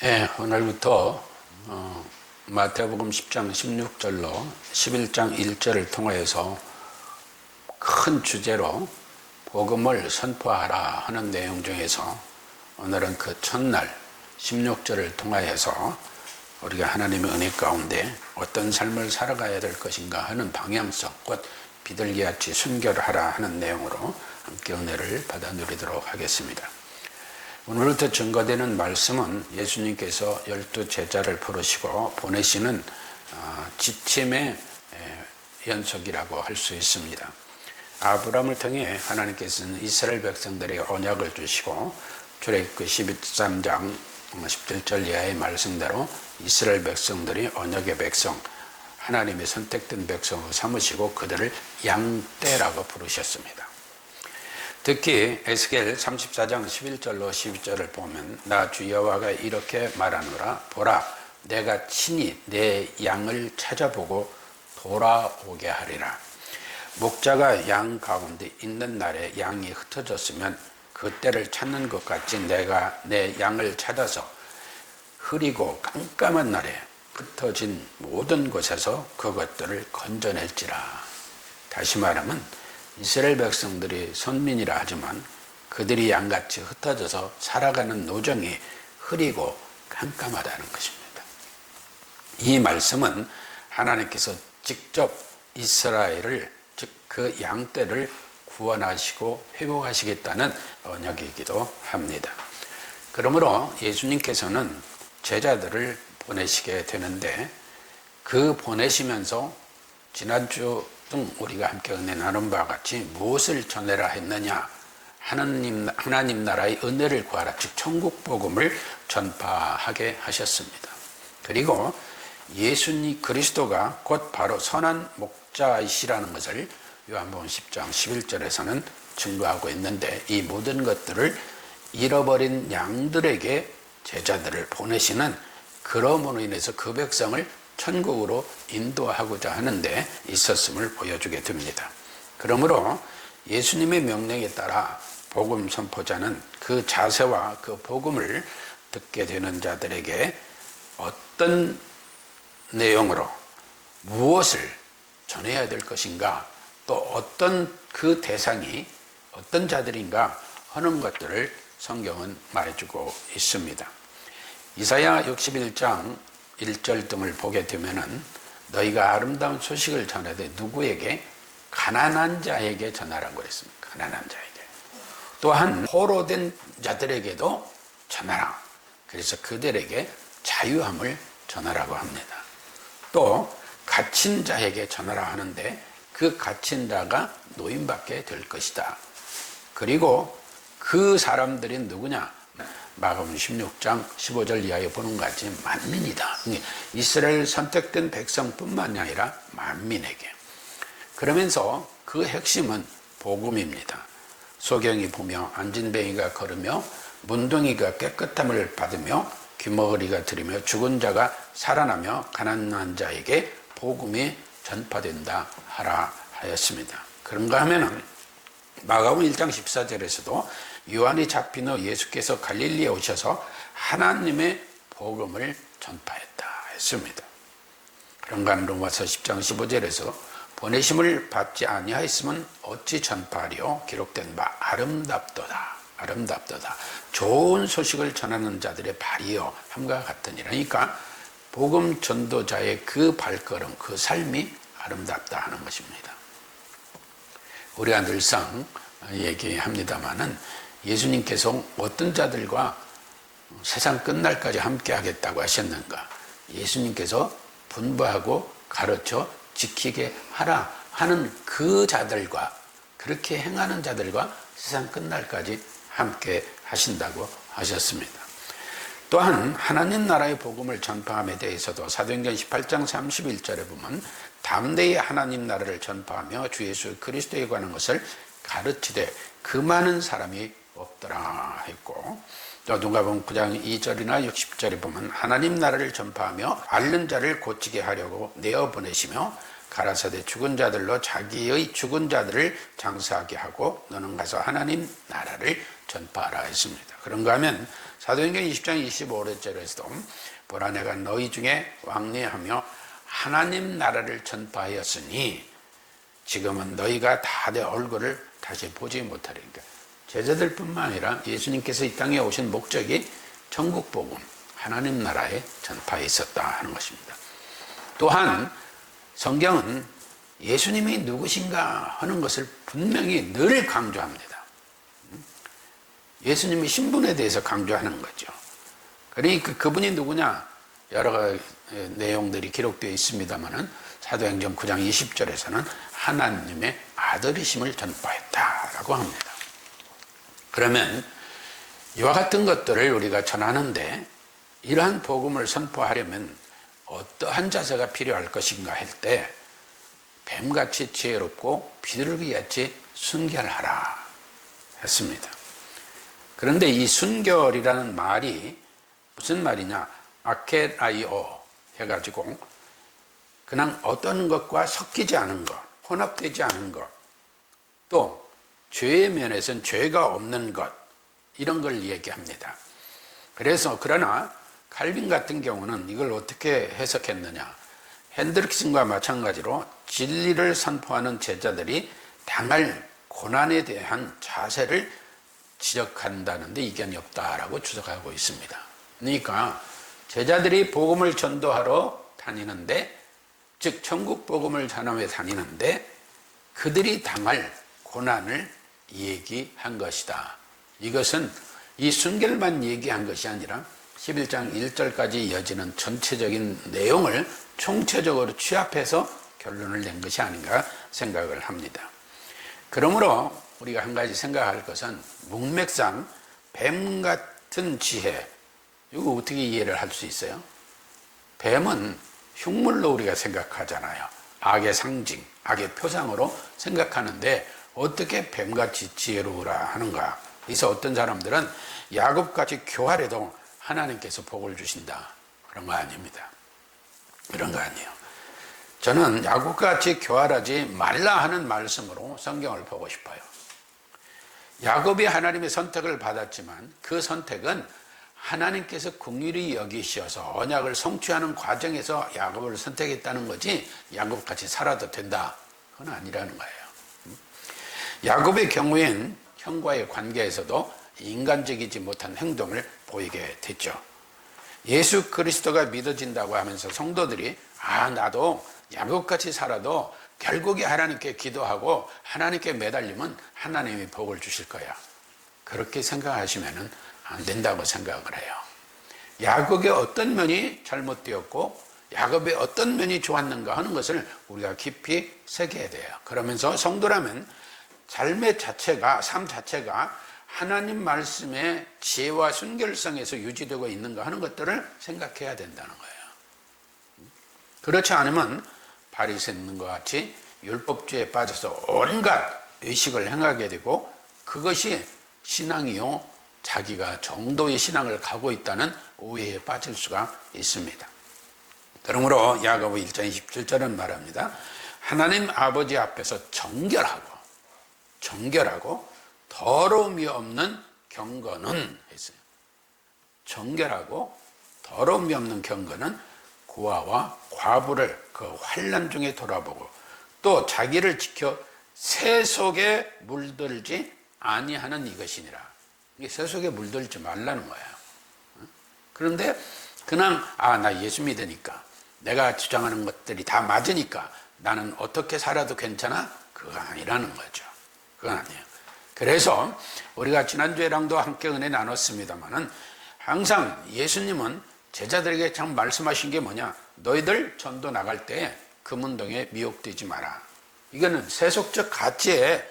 예, 오늘부터 마태복음 10장 16절로 11장 1절을 통하여서 큰 주제로 복음을 선포하라 하는 내용 중에서 오늘은 그 첫날 16절을 통하여서 우리가 하나님의 은혜 가운데 어떤 삶을 살아가야 될 것인가 하는 방향성, 곧 비둘기같이 순결하라 하는 내용으로 함께 은혜를 받아 누리도록 하겠습니다. 오늘부터 증거되는 말씀은 예수님께서 12 제자를 부르시고 보내시는 지침의 연속이라고 할 수 있습니다. 아브라함을 통해 하나님께서는 이스라엘 백성들에게 언약을 주시고 출애굽기 13장 17절 이하의 말씀대로 이스라엘 백성들이 언약의 백성, 하나님의 선택된 백성으로 삼으시고 그들을 양떼라고 부르셨습니다. 특히 에스겔 34장 11절로 12절을 보면 나 주 여호와가 이렇게 말하노라. 보라, 내가 친히 내 양을 찾아보고 돌아오게 하리라. 목자가 양 가운데 있는 날에 양이 흩어졌으면 그때를 찾는 것 같이 내가 내 양을 찾아서 흐리고 깜깜한 날에 흩어진 모든 곳에서 그것들을 건져낼지라. 다시 말하면 이스라엘 백성들이 선민이라 하지만 그들이 양같이 흩어져서 살아가는 노정이 흐리고 깜깜하다는 것입니다. 이 말씀은 하나님께서 직접 이스라엘을, 즉 그 양떼를 구원하시고 회복하시겠다는 언약이기도 합니다. 그러므로 예수님께서는 제자들을 보내시게 되는데 그 보내시면서 지난주 등 우리가 함께 은혜 나눈 바와 같이 무엇을 전해라 했느냐? 하나님 나라의 은혜를 구하라, 즉 천국 복음을 전파하게 하셨습니다. 그리고 예수님 그리스도가 곧 바로 선한 목자이시라는 것을 요한복음 10장 11절에서는 증거하고 있는데 이 모든 것들을 잃어버린 양들에게 제자들을 보내시는, 그러므로 인해서 그 백성을 천국으로 인도하고자 하는데 있었음을 보여주게 됩니다. 그러므로 예수님의 명령에 따라 복음 선포자는 그 자세와 그 복음을 듣게 되는 자들에게 어떤 내용으로 무엇을 전해야 될 것인가, 또 어떤 그 대상이 어떤 자들인가 하는 것들을 성경은 말해주고 있습니다. 이사야 61장 1절 등을 보게 되면은 너희가 아름다운 소식을 전하되 누구에게? 가난한 자에게 전하라고 그랬습니다. 가난한 자에게. 또한 포로된 자들에게도 전하라. 그래서 그들에게 자유함을 전하라고 합니다. 또 갇힌 자에게 전하라 하는데 그 갇힌 자가 노임받게 될 것이다. 그리고 그 사람들이 누구냐? 마가복음 16장 15절 이하에 보는 것 같이 만민이다. 이스라엘 선택된 백성뿐만이 아니라 만민에게. 그러면서 그 핵심은 복음입니다. 소경이 보며 안진뱅이가 걸으며 문둥이가 깨끗함을 받으며 귀머거리가 들으며 죽은 자가 살아나며 가난한 자에게 복음이 전파된다 하라 하였습니다. 그런가 하면은 마가복음 1장 14절에서도 요한이 잡힌 후 예수께서 갈릴리에 오셔서 하나님의 복음을 전파했다 했습니다. 그런가 하면 로마서 10장 15절에서 보내심을 받지 아니하였으면 어찌 전파하리요? 기록된 바 아름답도다. 아름답도다. 좋은 소식을 전하는 자들의 발이요 함과 같으니라. 그러니까 복음 전도자의 그 발걸음, 그 삶이 아름답다 하는 것입니다. 우리가 늘상 얘기합니다마는 예수님께서 어떤 자들과 세상 끝날까지 함께 하겠다고 하셨는가? 예수님께서 분부하고 가르쳐 지키게 하라 하는 그 자들과, 그렇게 행하는 자들과 세상 끝날까지 함께 하신다고 하셨습니다. 또한 하나님 나라의 복음을 전파함에 대해서도 사도행전 18장 31절에 보면 담대히 하나님 나라를 전파하며 주 예수 그리스도에 관한 것을 가르치되 그 많은 사람이 없더라 했고, 또 누가복음 9장 2절이나 60절에 보면 하나님 나라를 전파하며 앓는 자를 고치게 하려고 내어보내시며 가라사대 죽은 자들로 자기의 죽은 자들을 장사하게 하고 너는 가서 하나님 나라를 전파하라 했습니다. 그런가 하면 사도행전 20장 25절에서도 보라 내가 너희 중에 왕래하며 하나님 나라를 전파하였으니 지금은 너희가 다 내 얼굴을 다시 보지 못하리니까. 제자들뿐만 아니라 예수님께서 이 땅에 오신 목적이 천국 복음, 하나님 나라의 전파에 있었다 하는 것입니다. 또한 성경은 예수님이 누구신가 하는 것을 분명히 늘 강조합니다. 예수님의 신분에 대해서 강조하는 거죠. 그러니까 그분이 누구냐? 여러 가지 내용들이 기록되어 있습니다만은 사도행전 9장 20절에서는 하나님의 아들이심을 전파했다라고 합니다. 그러면 이와 같은 것들을 우리가 전하는데 이러한 복음을 선포하려면 어떠한 자세가 필요할 것인가 할 때 뱀같이 지혜롭고 비둘기같이 순결하라 했습니다. 그런데 이 순결이라는 말이 무슨 말이냐? 아케라이오 해가지고 그냥 어떤 것과 섞이지 않은 것, 혼합되지 않은 것, 또 죄의 면에서는 죄가 없는 것, 이런 걸 얘기합니다. 그래서 그러나 칼빈 같은 경우는 이걸 어떻게 해석했느냐? 핸드릭슨과 마찬가지로 진리를 선포하는 제자들이 당할 고난에 대한 자세를 지적한다는데 이견이 없다라고 주장하고 있습니다. 그러니까 제자들이 복음을 전도하러 다니는데, 즉 천국 복음을 전하며 다니는데 그들이 당할 고난을 얘기한 것이다. 이것은 이 순결만 얘기한 것이 아니라 11장 1절까지 이어지는 전체적인 내용을 총체적으로 취합해서 결론을 낸 것이 아닌가 생각을 합니다. 그러므로 우리가 한 가지 생각할 것은 문맥상 뱀 같은 지혜, 이거 어떻게 이해를 할 수 있어요? 뱀은 흉물로 우리가 생각하잖아요. 악의 상징, 악의 표상으로 생각하는데 어떻게 뱀같이 지혜로우라 하는가? 그래서 어떤 사람들은 야곱같이 교활해도 하나님께서 복을 주신다, 그런 거 아닙니다. 그런 거 아니에요. 저는 야곱같이 교활하지 말라 하는 말씀으로 성경을 보고 싶어요. 야곱이 하나님의 선택을 받았지만 그 선택은 하나님께서 긍휼히 여기셔서 언약을 성취하는 과정에서 야곱을 선택했다는 거지 야곱같이 살아도 된다, 그건 아니라는 거예요. 야곱의 경우엔 형과의 관계에서도 인간적이지 못한 행동을 보이게 됐죠. 예수 그리스도가 믿어진다고 하면서 성도들이 나도 야곱같이 살아도 결국에 하나님께 기도하고 하나님께 매달리면 하나님이 복을 주실 거야, 그렇게 생각하시면 안 된다고 생각을 해요. 야곱의 어떤 면이 잘못되었고 야곱의 어떤 면이 좋았는가 하는 것을 우리가 깊이 새겨야 돼요. 그러면서 성도라면 삶의 자체가, 삶 자체가 하나님 말씀의 지혜와 순결성에서 유지되고 있는가 하는 것들을 생각해야 된다는 거예요. 그렇지 않으면 바리새인과 같이 율법주의에 빠져서 온갖 의식을 행하게 되고 그것이 신앙이요, 자기가 정도의 신앙을 가고 있다는 오해에 빠질 수가 있습니다. 그러므로 야고보 1장 27절은 말합니다. 하나님 아버지 앞에서 정결하고 더러움이 없는 경건은 했어요. 정결하고 더러움이 없는 경건은 고아와 과부를 그 환난 중에 돌아보고 또 자기를 지켜 새 속에 물들지 아니하는 이것이니라. 새 속에 물들지 말라는 거예요. 그런데 그냥 나 예수 믿으니까 내가 주장하는 것들이 다 맞으니까 나는 어떻게 살아도 괜찮아? 그거 아니라는 거죠. 그건 아니에요. 그래서 우리가 지난주에랑도 함께 은혜 나눴습니다만은 항상 예수님은 제자들에게 참 말씀하신 게 뭐냐? 너희들 전도 나갈 때 금운동에 미혹되지 마라. 이거는 세속적 가치에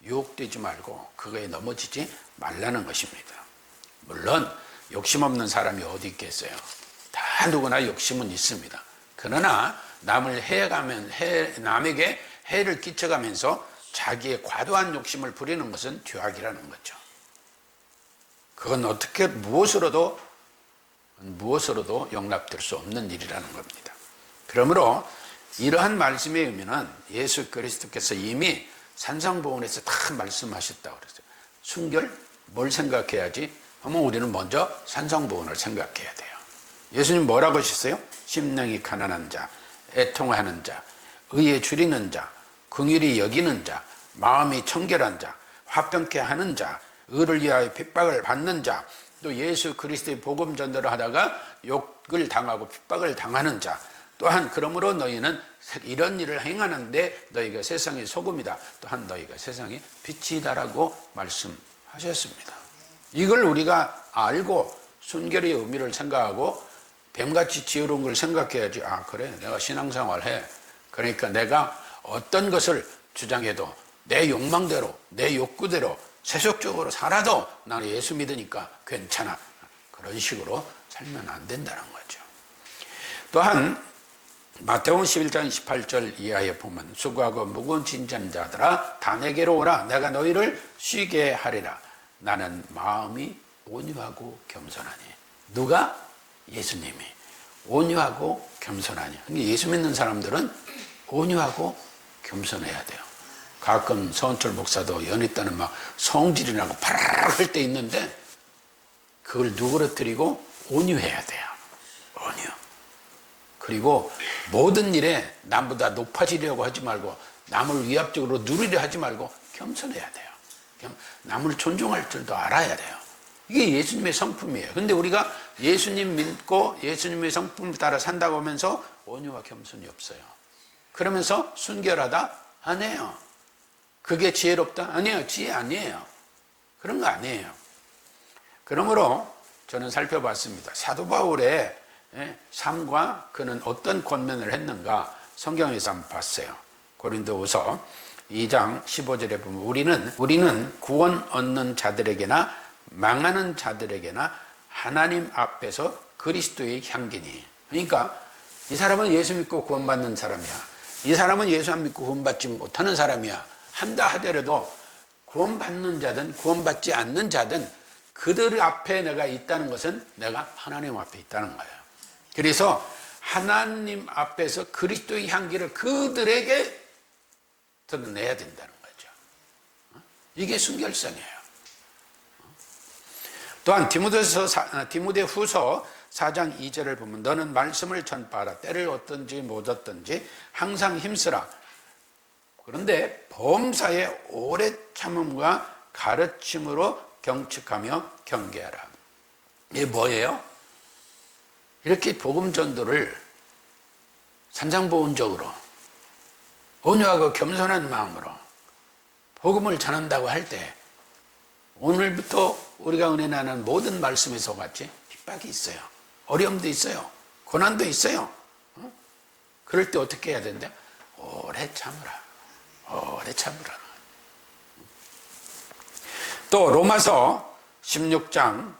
유혹되지 말고 그거에 넘어지지 말라는 것입니다. 물론 욕심 없는 사람이 어디 있겠어요? 다 누구나 욕심은 있습니다. 그러나 남을 남에게 해를 끼쳐가면서 자기의 과도한 욕심을 부리는 것은 죄악이라는 거죠. 그건 어떻게 무엇으로도 용납될 수 없는 일이라는 겁니다. 그러므로 이러한 말씀의 의미는 예수 그리스도께서 이미 산상보훈에서 다 말씀하셨다고 그랬어요. 순결, 뭘 생각해야지? 그러면 우리는 먼저 산성부원을 생각해야 돼요. 예수님 뭐라고 하셨어요? 심령이 가난한 자, 애통하는 자, 의에 줄이는 자, 긍휼히 여기는 자, 마음이 청결한 자, 화평케 하는 자, 의를 위하여 핍박을 받는 자, 또 예수 그리스도의 복음 전도를 하다가 욕을 당하고 핍박을 당하는 자, 또한 그러므로 너희는 이런 일을 행하는데 너희가 세상의 소금이다. 또한 너희가 세상의 빛이다라고 말씀하셨습니다. 이걸 우리가 알고 순결의 의미를 생각하고 뱀같이 지혜로운 걸 생각해야지. 아, 그래, 내가 신앙생활 해. 그러니까 내가 어떤 것을 주장해도 내 욕망대로, 내 욕구대로 세속적으로 살아도 나는 예수 믿으니까 괜찮아. 그런 식으로 살면 안 된다는 거죠. 또한 마태복음 11장 28절 이하에 보면 수고하고 무거운 짐진 자들아 다 내게로 오라. 내가 너희를 쉬게 하리라. 나는 마음이 온유하고 겸손하니. 누가? 예수님이. 온유하고 겸손하니. 근데 예수 믿는 사람들은 온유하고 겸손해야 돼요. 가끔 서은철 목사도 연했다는 막 성질이 나고 파라락 할 때 있는데 그걸 누그러뜨리고 온유해야 돼요. 온유. 그리고 모든 일에 남보다 높아지려고 하지 말고 남을 위압적으로 누리려 하지 말고 겸손해야 돼요. 남을 존중할 줄도 알아야 돼요. 이게 예수님의 성품이에요. 근데 우리가 예수님 믿고 예수님의 성품을 따라 산다고 하면서 온유와 겸손이 없어요. 그러면서 순결하다? 아니에요. 그게 지혜롭다? 아니에요. 지혜 아니에요. 그런 거 아니에요. 그러므로 저는 살펴봤습니다. 사도 바울의 삶과 그는 어떤 권면을 했는가 성경에서 한번 봤어요. 고린도후서 2장 15절에 보면 우리는 구원 얻는 자들에게나 망하는 자들에게나 하나님 앞에서 그리스도의 향기니. 그러니까 이 사람은 예수 믿고 구원받는 사람이야. 이 사람은 예수 안 믿고 구원받지 못하는 사람이야. 한다 하더라도 구원받는 자든 구원받지 않는 자든 그들 앞에 내가 있다는 것은 내가 하나님 앞에 있다는 거예요. 그래서 하나님 앞에서 그리스도의 향기를 그들에게 드러내야 된다는 거죠. 이게 순결성이에요. 또한 디모데후서 4장 2절을 보면 너는 말씀을 전파하라. 때를 얻든지 못 얻든지 항상 힘쓰라. 그런데 범사에 오래 참음과 가르침으로 경축하며 경계하라. 이게 뭐예요? 이렇게 복음 전도를 산상보훈적으로 온유하고 겸손한 마음으로 복음을 전한다고 할 때 오늘부터 우리가 은혜 나는 모든 말씀에서 같이 핍박이 있어요. 어려움도 있어요. 고난도 있어요. 그럴 때 어떻게 해야 된다? 오래 참으라. 오래 참으라. 또 로마서 16장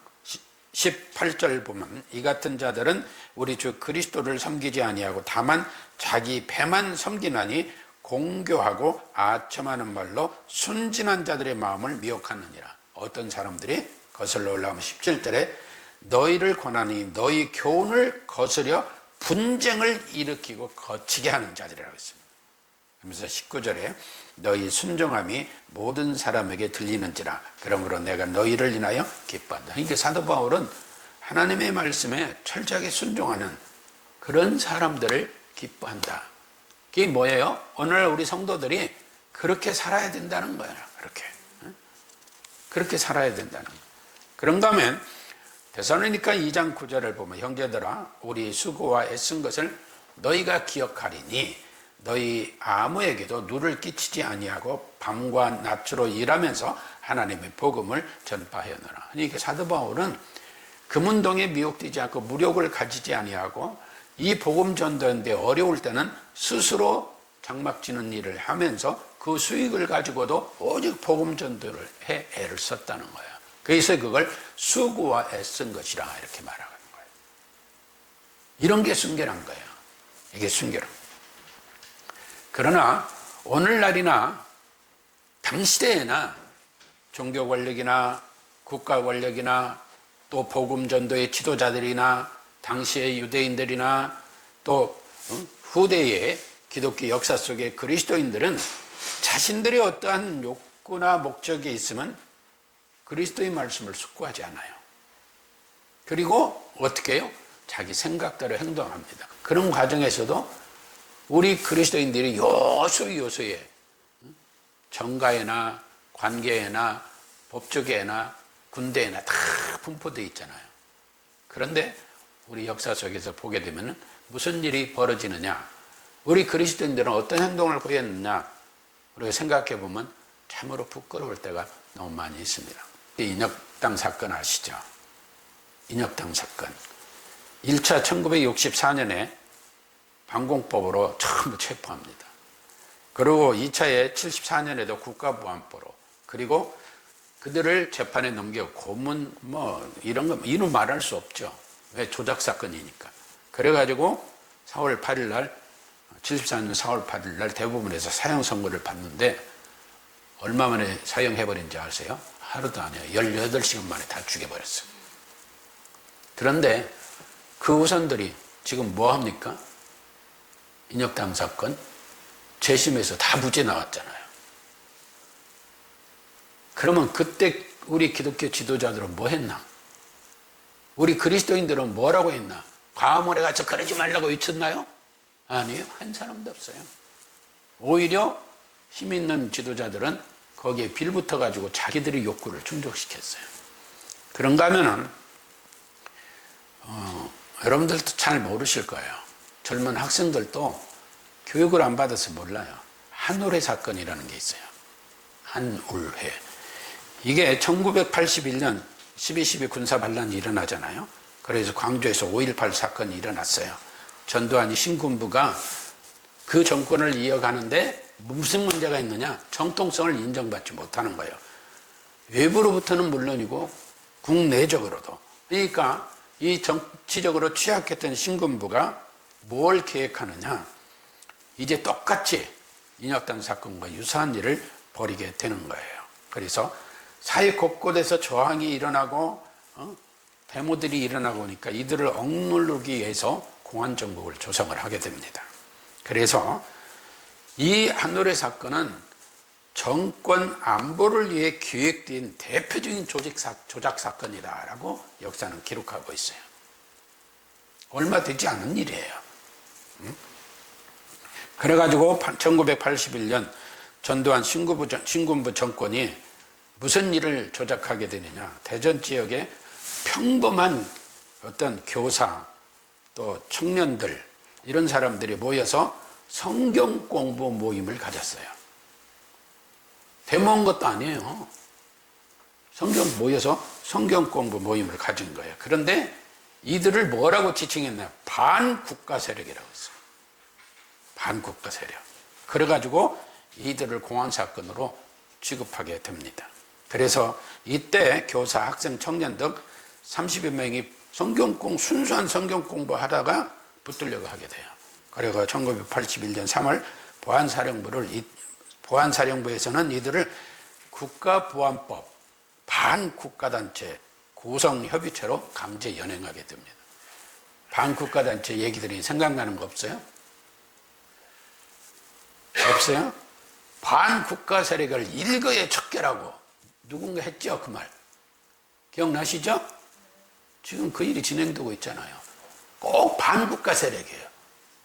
18절 보면 이 같은 자들은 우리 주 그리스도를 섬기지 아니하고 다만 자기 배만 섬기나니 공교하고 아첨하는 말로 순진한 자들의 마음을 미혹하느니라. 어떤 사람들이 거슬러 올라오면 17절에 너희를 권하니 너희 교훈을 거스려 분쟁을 일으키고 거치게 하는 자들이라고 했습니다. 그러면서 19절에 너희 순종함이 모든 사람에게 들리는지라. 그러므로 내가 너희를 인하여 기뻐한다. 그러니까 사도 바울은 하나님의 말씀에 철저하게 순종하는 그런 사람들을 기뻐한다. 그게 뭐예요? 오늘 우리 성도들이 그렇게 살아야 된다는 거예요. 그렇게 살아야 된다는 거예요. 그런가 하면 데살로니가 2장 9절을 보면 형제들아 우리 수고와 애쓴 것을 너희가 기억하리니 너희 아무에게도 누를 끼치지 아니하고 밤과 낮으로 일하면서 하나님의 복음을 전파하였노라. 그러니까 사도 바울은 금운동에 미혹되지 않고 무력을 가지지 아니하고 이 복음 전도인데 어려울 때는 스스로 장막 지는 일을 하면서 그 수익을 가지고도 오직 복음 전도를 해 애를 썼다는 거예요. 그래서 그걸 수고와 애쓴 것이라 이렇게 말하는 거예요. 이런 게 순결한 거예요. 이게 순결한 거예요. 그러나 오늘날이나 당시대에나 종교 권력이나 국가 권력이나 또 복음 전도의 지도자들이나 당시의 유대인들이나 또 후대의 기독교 역사 속의 그리스도인들은 자신들의 어떠한 욕구나 목적이 있으면 그리스도의 말씀을 숙고하지 않아요. 그리고 어떻게 해요? 자기 생각대로 행동합니다. 그런 과정에서도 우리 그리스도인들이 요소요소에 정가에나 관계에나 법조계나 군대에나 다 분포되어 있잖아요. 그런데 우리 역사 속에서 보게 되면 무슨 일이 벌어지느냐, 우리 그리스도인들은 어떤 행동을 보였느냐, 우리가 생각해 보면 참으로 부끄러울 때가 너무 많이 있습니다. 인혁당 사건 아시죠? 인혁당 사건. 1차 1964년에 방공법으로 처음 체포합니다. 그리고 2차에 74년에도 국가보안법으로, 그리고 그들을 재판에 넘겨 고문 이런 거 이루 말할 수 없죠. 왜? 조작 사건이니까. 그래가지고 4월 8일 날 74년 4월 8일 날 대법원에서 사형 선고를 받는데 얼마 만에 사형해버린지 아세요? 하루도 아니에요. 18시간 만에 다 죽여버렸어요. 그런데 그 우선들이 지금 뭐 합니까? 인혁당 사건 재심에서 다 무죄 나왔잖아요. 그러면 그때 우리 기독교 지도자들은 뭐 했나? 우리 그리스도인들은 뭐라고 했나? 광화문에 가서 그러지 말라고 외쳤나요? 아니에요. 한 사람도 없어요. 오히려 힘 있는 지도자들은 거기에 빌붙어 가지고 자기들의 욕구를 충족시켰어요. 그런가 하면은 여러분들도 잘 모르실 거예요. 젊은 학생들도 교육을 안 받아서 몰라요. 한올회 사건이라는 게 있어요. 한올회. 이게 1981년 12.12 군사반란이 일어나잖아요. 그래서 광주에서 5.18 사건이 일어났어요. 전두환이 신군부가 그 정권을 이어가는데 무슨 문제가 있느냐? 정통성을 인정받지 못하는 거예요. 외부로부터는 물론이고 국내적으로도. 그러니까 이 정치적으로 취약했던 신군부가 뭘 계획하느냐? 이제 똑같이 인혁당 사건과 유사한 일을 벌이게 되는 거예요. 그래서 사회 곳곳에서 저항이 일어나고 데모들이 일어나고 오니까 이들을 억누르기 위해서 공안정국을 조성을 하게 됩니다. 그래서 이 한올회 사건은 정권 안보를 위해 기획된 대표적인 조작 사건이다라고 역사는 기록하고 있어요. 얼마 되지 않은 일이에요. 그래가지고 1981년 전두환 신군부 정권이 무슨 일을 조작하게 되느냐? 대전 지역에 평범한 어떤 교사 또 청년들 이런 사람들이 모여서 성경 공부 모임을 가졌어요. 데모한 것도 아니에요. 모여서 성경 공부 모임을 가진 거예요. 그런데 이들을 뭐라고 지칭했나요? 반국가 세력이라고 했어요. 반국가 세력. 그래가지고 이들을 공안사건으로 취급하게 됩니다. 그래서 이때 교사, 학생, 청년 등 30여 명이 순수한 성경 공부하다가 붙들려고 하게 돼요. 그리고 1981년 3월 보안사령부에서는 이들을 국가보안법 반국가단체 구성협의체로 강제 연행하게 됩니다. 반국가단체 얘기들이 생각나는 거 없어요? 없어요? 반국가 세력을 일거에 척결하고 누군가 했죠, 그 말. 기억나시죠? 지금 그 일이 진행되고 있잖아요. 꼭 반국가 세력이에요.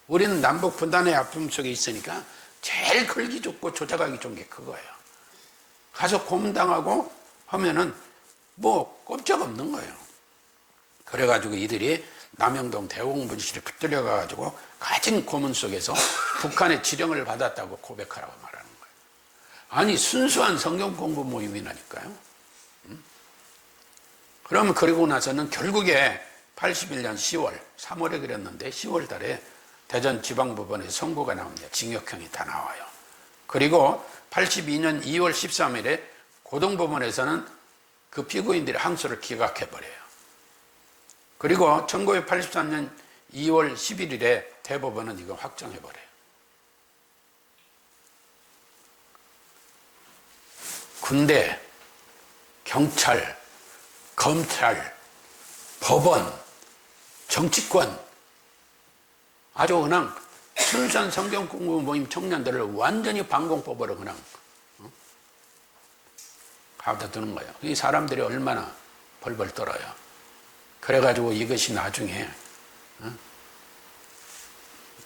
우리는 남북 분단의 아픔 속에 있으니까 제일 걸기 좋고 조작하기 좋은 게 그거예요. 가서 고문당하고 하면은 뭐 꼼짝없는 거예요. 그래가지고 이들이 남영동 대공분실에 붙들려가가지고 가진 고문 속에서 북한의 지령을 받았다고 고백하라고 말하는 거예요. 아니 순수한 성경 공부 모임이라니까요. 그러면 그리고 나서는 결국에 81년 10월, 3월에 그랬는데 10월 달에 대전지방법원에 선고가 나옵니다. 징역형이 다 나와요. 그리고 82년 2월 13일에 고등법원에서는 그 피고인들의 항소를 기각해버려요. 그리고 1983년 2월 11일에 대법원은 이거 확정해버려요. 군대, 경찰, 검찰, 법원, 정치권 아주 그냥 순수한 성경 공부 모임 청년들을 완전히 반공법으로 그냥 가둬두는 거예요. 이 사람들이 얼마나 벌벌 떨어요. 그래가지고 이것이 나중에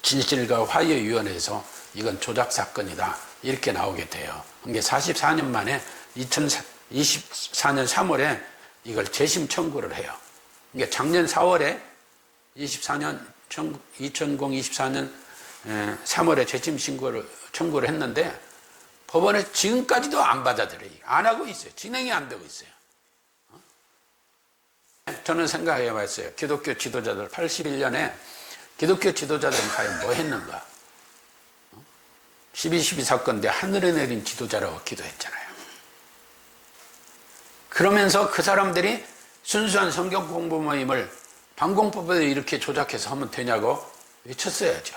진실과 화해위원회에서 이건 조작사건이다 이렇게 나오게 돼요. 이게 44년 만에 2024년 3월에 이걸 재심 청구를 해요. 이게 작년 4월에 2024년 3월에 재심 청구를 했는데 법원에 지금까지도 안 받아들여요. 안 하고 있어요. 진행이 안 되고 있어요. 저는 생각해 봤어요. 기독교 지도자들 81년에 기독교 지도자들은 과연 뭐 했는가? 12.12 사건 때 하늘에 내린 지도자라고 기도했잖아요. 그러면서 그 사람들이 순수한 성경 공부 모임을 방공법에 이렇게 조작해서 하면 되냐고 외쳤어야죠.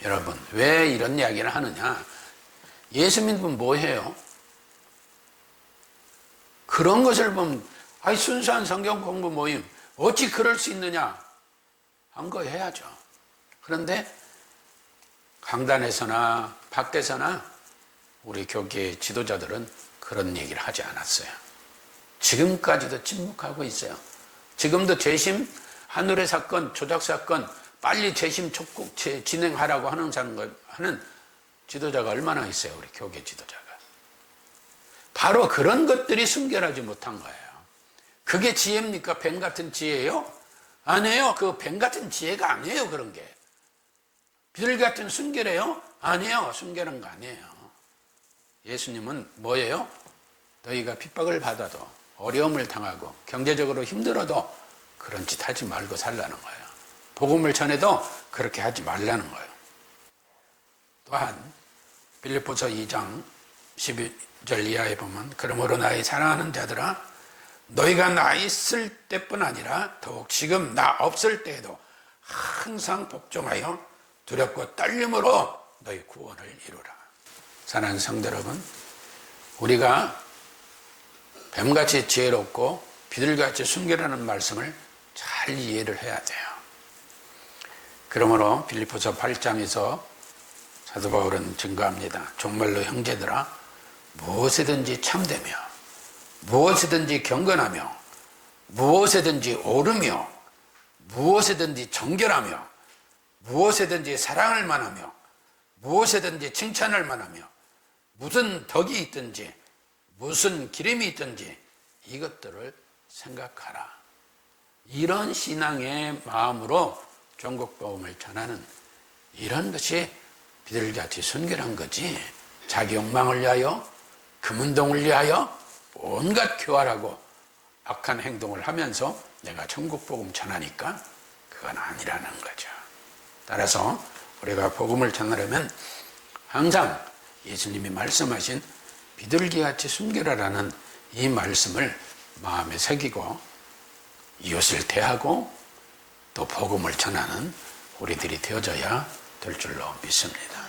여러분, 왜 이런 이야기를 하느냐? 예수 믿으면 뭐 해요? 그런 것을 보면 순수한 성경 공부 모임 어찌 그럴 수 있느냐? 한 거 해야죠. 그런데 강단에서나 밖에서나 우리 교계 지도자들은 그런 얘기를 하지 않았어요. 지금까지도 침묵하고 있어요. 지금도 재심, 하늘의 사건, 조작 사건 빨리 재심 촉구 진행하라고 하는 지도자가 얼마나 있어요, 우리 교계 지도자가. 바로 그런 것들이 순결하지 못한 거예요. 그게 지혜입니까? 뱀 같은 지혜예요? 아니에요. 그 뱀 같은 지혜가 아니에요, 그런 게. 비둘기 같은 순결해요? 아니에요. 순결한 거 아니에요. 예수님은 뭐예요? 너희가 핍박을 받아도 어려움을 당하고 경제적으로 힘들어도 그런 짓 하지 말고 살라는 거예요. 복음을 전해도 그렇게 하지 말라는 거예요. 또한 빌립보서 2장 12절 이하에 보면 그러므로 나의 사랑하는 자들아 너희가 나 있을 때뿐 아니라 더욱 지금 나 없을 때에도 항상 복종하여 두렵고 떨림으로 너희 구원을 이루라. 사랑하는 성도 여러분, 우리가 뱀같이 지혜롭고 비둘기같이 순결하는 말씀을 잘 이해를 해야 돼요. 그러므로 빌립보서 8장에서 사도 바울은 증거합니다. 정말로 형제들아 무엇이든지 참되며 무엇이든지 경건하며 무엇이든지 옳으며 무엇이든지 정결하며 무엇이든지 사랑을 만하며 무엇이든지 칭찬을 만하며 무슨 덕이 있든지 무슨 기름이 있든지 이것들을 생각하라. 이런 신앙의 마음으로 전국 복음을 전하는 이런 것이 비둘기같이 순결한 거지. 자기 욕망을 위하여 금운동을 위하여 온갖 교활하고 악한 행동을 하면서 내가 전국 복음 전하니까 그건 아니라는 거죠. 따라서 우리가 복음을 전하려면 항상 예수님이 말씀하신 비둘기같이 순결하라는 이 말씀을 마음에 새기고 이웃을 대하고 또 복음을 전하는 우리들이 되어져야 될 줄로 믿습니다.